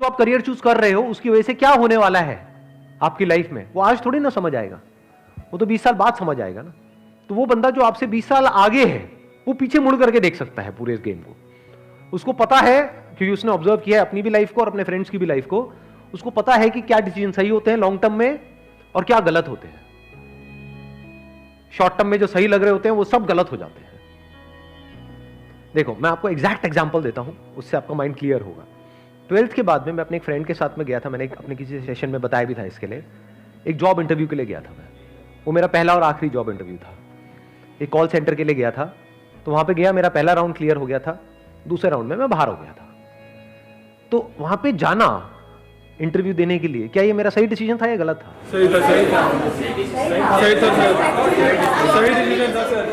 जो आप career choose कर रहे हो उसकी वजह से क्या होने वाला है आपकी लाइफ में, वो आज थोड़ी ना समझ आएगा, वो तो 20 साल बाद समझ आएगा ना। तो वो बंदा जो आपसे 20 साल आगे है वो पीछे मुड़ करके देख सकता है पूरे इस गेम को। उसको पता है, क्योंकि उसने ऑब्जर्व किया है अपनी भी लाइफ को और अपने फ्रेंड्स की भी लाइफ को, उसको पता है कि क्या डिसीजन सही होते हैं लॉन्ग टर्म में और क्या गलत होते हैं। शॉर्ट टर्म में जो सही लग रहे होते हैं वो सब गलत हो जाते हैं। देखो मैं आपको एग्जैक्ट एग्जांपल देता हूं, उससे आपका माइंड क्लियर होगा। 12th के बाद में मैं अपने एक फ्रेंड के साथ में गया था, मैंने अपने किसी सेशन में बताया भी था इसके लिए, एक जॉब इंटरव्यू के लिए गया था मैं। वो मेरा पहला और आखिरी जॉब इंटरव्यू था। एक कॉल सेंटर के लिए गया था, तो वहां पे गया, मेरा पहला राउंड क्लियर हो गया था, दूसरे राउंड में मैं बाहर हो गया था। तो वहां पे जाना इंटरव्यू देने के लिए, क्या ये मेरा सही डिसीजन था या गलत था? सही था, सही था, सही था, सही डिसीजन था सर।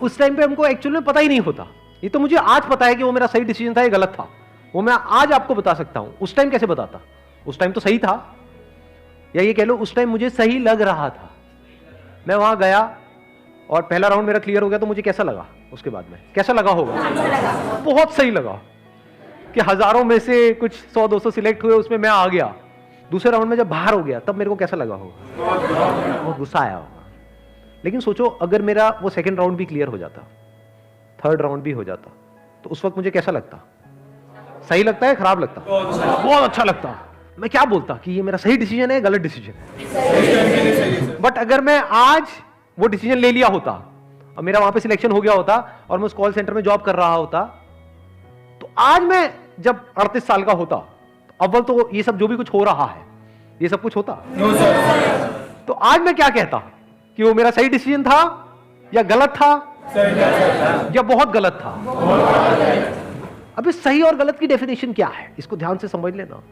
उस टाइम पे हमको एक्चुअली में पता ही नहीं होता। ये तो मुझे आज पता है कि वो मेरा सही डिसीजन था या गलत था, वो मैं आज आपको बता सकता हूं। उस टाइम कैसे बताता? उस टाइम तो सही था, या ये कह लो उस टाइम मुझे सही लग रहा था। मैं वहां गया और पहला राउंड मेरा क्लियर हो गया, तो मुझे कैसा लगा? उसके बाद में कैसा लगा होगा? बहुत सही लगा कि हजारों में से कुछ 100-200 सिलेक्ट हुए, उसमें मैं आ गया। दूसरे राउंड में जब बाहर हो गया तब मेरे को कैसा लगा होगा? बहुत गुस्सा आया होगा। लेकिन सोचो अगर मेरा वो सेकंड राउंड भी क्लियर हो जाता, थर्ड राउंड भी हो जाता, तो उस वक्त मुझे कैसा लगता? सही लगता है, खराब लगता? बहुत अच्छा लगता। मैं क्या बोलता कि ये मेरा सही डिसीजन है, गलत डिसीजन है। बट अगर मैं आज वो डिसीजन ले लिया होता और मेरा वहां पे सिलेक्शन हो गया होता और मैं उस कॉल सेंटर में जॉब कर रहा होता, तो आज मैं जब 38 साल का होता, अव्वल तो ये सब जो भी कुछ हो रहा है ये सब कुछ होता। तो आज मैं क्या कहता कि वो मेरा सही डिसीजन था या गलत था, या बहुत गलत था। अब इस सही और गलत की डेफिनेशन क्या है, इसको ध्यान से समझ लेना।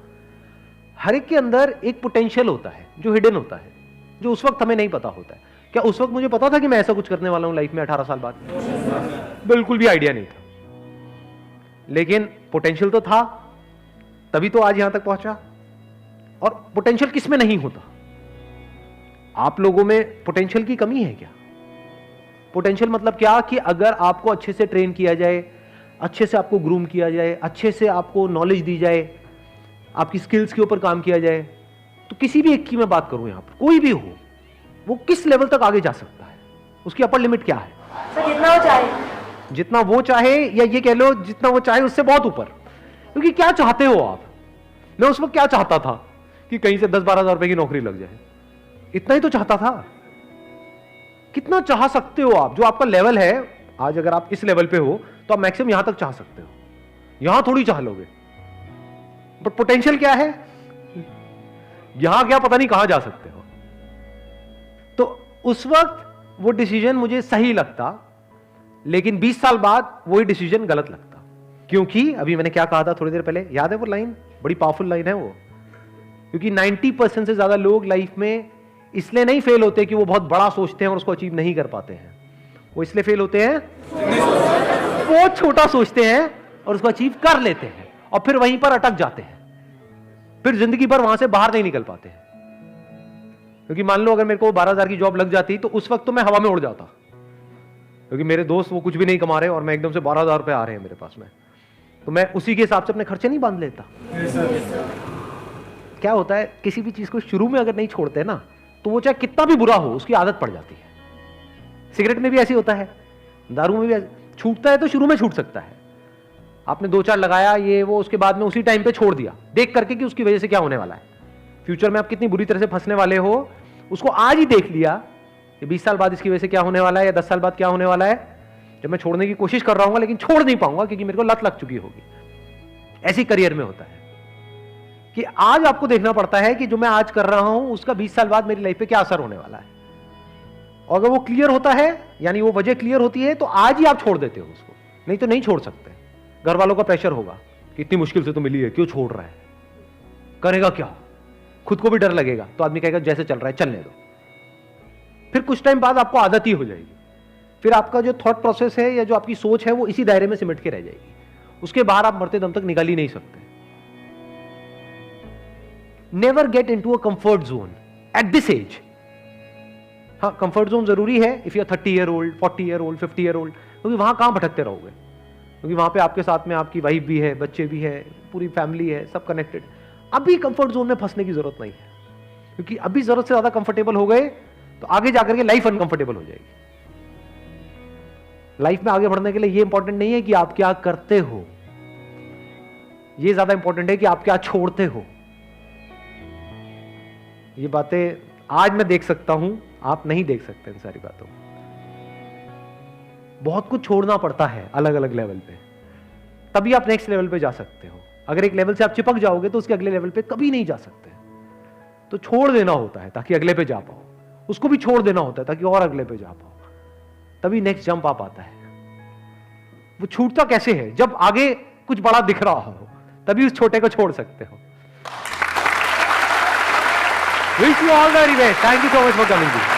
हर एक के अंदर एक पोटेंशियल होता है जो हिडन होता है, जो उस वक्त हमें नहीं पता होता है। क्या उस वक्त मुझे पता था कि मैं ऐसा कुछ करने वाला हूं लाइफ में 18 साल बाद? बिल्कुल भी आइडिया नहीं था, लेकिन पोटेंशियल तो था, तभी तो आज यहां तक पहुंचा। और पोटेंशियल किस में नहीं होता? आप लोगों में पोटेंशियल की कमी है क्या? पोटेंशियल मतलब क्या कि अगर आपको अच्छे से ट्रेन किया जाए, अच्छे से आपको ग्रूम किया जाए, अच्छे से आपको नॉलेज दी जाए, आपकी स्किल्स के ऊपर काम किया जाए, तो किसी भी एक की मैं बात करूं, यहां पर कोई भी हो, वो किस लेवल तक आगे जा सकता है? उसकी अपर लिमिट क्या है? सर जितना वो चाहे, जितना वो चाहे, या ये कह लो जितना वो चाहे उससे बहुत ऊपर। क्योंकि क्या चाहते हो आप? मैं उस वक्त क्या चाहता था कि कहीं से 10-12 हजार रुपए की नौकरी लग जाए, इतना ही तो चाहता था। कितना चाह सकते हो आप? जो आपका लेवल है आज, अगर आप इस लेवल पे हो तो आप मैक्सिमम यहां तक चाह सकते हो, यहां थोड़ी चाह लोगे। बट पोटेंशियल क्या है? यहां क्या पता नहीं कहां जा सकते हो। तो उस वक्त वो डिसीजन मुझे सही लगता, लेकिन 20 साल बाद वही डिसीजन गलत लगता। क्योंकि अभी मैंने क्या कहा था थोड़ी देर पहले, याद है वो लाइन? बड़ी पावरफुल लाइन है वो। क्योंकि 90% से ज्यादा लोग लाइफ में इसलिए नहीं फेल होते कि वो बहुत बड़ा सोचते हैं और उसको अचीव नहीं कर पाते हैं। वो इसलिए फेल होते हैं बहुत छोटा सोचते हैं और उसको अचीव कर लेते हैं, और फिर वहीं पर अटक जाते हैं, फिर जिंदगी भर वहां से बाहर नहीं निकल पाते हैं। क्योंकि मान लो अगर मेरे को 12,000 की जॉब लग जाती तो उस वक्त तो मैं हवा में उड़ जाता, क्योंकि मेरे दोस्त वो कुछ भी नहीं कमा रहे और मैं एकदम से 12,000 रुपए आ रहे हैं मेरे पास में, तो मैं उसी के हिसाब से अपने खर्चे नहीं बांध लेता। क्या होता है, किसी भी चीज को शुरू में अगर नहीं छोड़ते ना, तो वो चाहे कितना भी बुरा हो उसकी आदत पड़ जाती है। सिगरेट में भी ऐसी होता है, दारू में भी छूटता है तो शुरू में छूट सकता है। आपने 2-4 लगाया ये वो, उसके बाद में उसी टाइम पे छोड़ दिया, देख करके कि उसकी वजह से क्या होने वाला है, फ्यूचर में आप कितनी बुरी तरह से फंसने वाले हो, उसको आज ही देख लिया कि 20 साल बाद इसकी वजह से क्या होने वाला है, या 10 साल बाद क्या होने वाला है, जब मैं छोड़ने की कोशिश कर रहा हूं लेकिन छोड़ नहीं पाऊंगा क्योंकि मेरे को लत लग चुकी होगी। ऐसी करियर में होता है कि आज आपको देखना पड़ता है कि जो मैं आज कर रहा हूं उसका 20 साल बाद मेरी लाइफ पे क्या असर होने वाला है। और अगर वो क्लियर होता है, यानी वो वजह क्लियर होती है, तो आज ही आप छोड़ देते हो उसको, नहीं तो नहीं छोड़ सकते। घर वालों का प्रेशर होगा कि इतनी मुश्किल से तो मिली है, क्यों छोड़ रहा है, करेगा क्या, खुद को भी डर लगेगा, तो आदमी कहेगा जैसे चल रहा है चलने दो। फिर कुछ टाइम बाद आपको आदत ही हो जाएगी, फिर आपका जो थॉट प्रोसेस है या जो आपकी सोच है वो इसी दायरे में सिमट के रह जाएगी, उसके बाहर आप मरते दम तक निकाल ही नहीं सकते। Never get into a comfort zone at this age. हाँ, कंफर्ट जोन जरूरी है if you are 30 year old, 40 year old, 50 year old, क्योंकि वहां कहां भटकते रहोगे, क्योंकि वहां पे आपके साथ में आपकी वाइफ भी है, बच्चे भी है, पूरी फैमिली है, सब कनेक्टेड। अभी कंफर्ट जोन में फंसने की जरूरत नहीं है, क्योंकि अभी जरूरत से ज्यादा कंफर्टेबल हो गए तो आगे जाकर के लाइफ अनकंफर्टेबल हो जाएगी। लाइफ में आगे बढ़ने के लिए ये इंपॉर्टेंट नहीं है कि आप क्या करते हो, ये ज्यादा इंपॉर्टेंट है कि आप क्या छोड़ते हो। ये बातें आज मैं देख सकता हूं, आप नहीं देख सकते इन सारी बातों को। बहुत कुछ छोड़ना पड़ता है अलग अलग लेवल पे, तभी आप नेक्स्ट लेवल पे जा सकते हो। अगर एक लेवल से आप चिपक जाओगे तो उसके अगले लेवल पे कभी नहीं जा सकते। तो छोड़ देना होता है ताकि अगले पे जा पाओ, उसको भी छोड़ देना होता है ताकि और अगले पे जा पाओ, तभी नेक्स्ट जंप आप आता है। वो छूटता कैसे है? जब आगे कुछ बड़ा दिख रहा हो, तभी उस छोटे को छोड़ सकते हो। Wish you all the very best. Thank you so much for coming.